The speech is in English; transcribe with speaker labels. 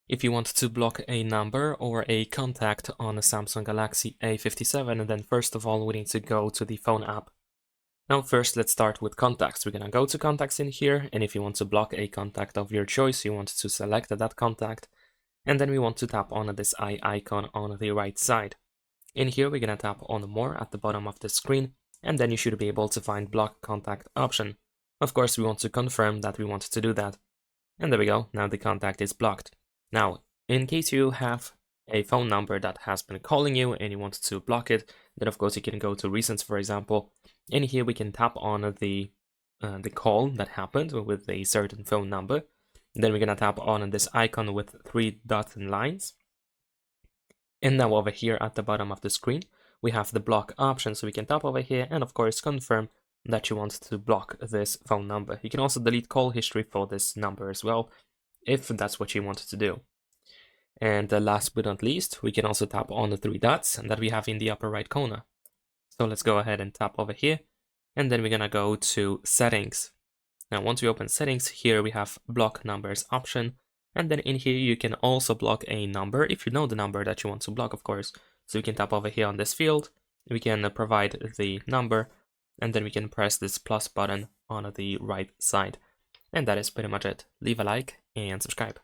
Speaker 1: If you want to block a number or a contact on a Samsung Galaxy A57, then first of all, we need to go to the phone app. Now first, let's start with contacts. We're gonna go to contacts in here, and if you want to block a contact of your choice, you want to select that contact, and then we want to tap on this eye icon on the right side. In here, we're gonna tap on more at the bottom of the screen, and then you should be able to find block contact option. Of course, we want to confirm that we want to do that. And there we go, now the contact is blocked. Now, in case you have a phone number that has been calling you and you want to block it, then of course you can go to recents, for example. In here we can tap on the call that happened with a certain phone number. Then we're gonna tap on this icon with 3 dots and lines. And now over here at the bottom of the screen, we have the block option. So we can tap over here and of course confirm that you want to block this phone number. You can also delete call history for this number as well, if that's what you wanted to do. And last but not least, we can also tap on the 3 dots that we have in the upper right corner. So let's go ahead and tap over here, and then we're gonna go to settings. Now once we open settings, here we have block numbers option, and then in here you can also block a number if you know the number that you want to block, of course. So we can tap over here on this field, we can provide the number, and then we can press this plus button on the right side. And that is pretty much it. Leave a like and subscribe.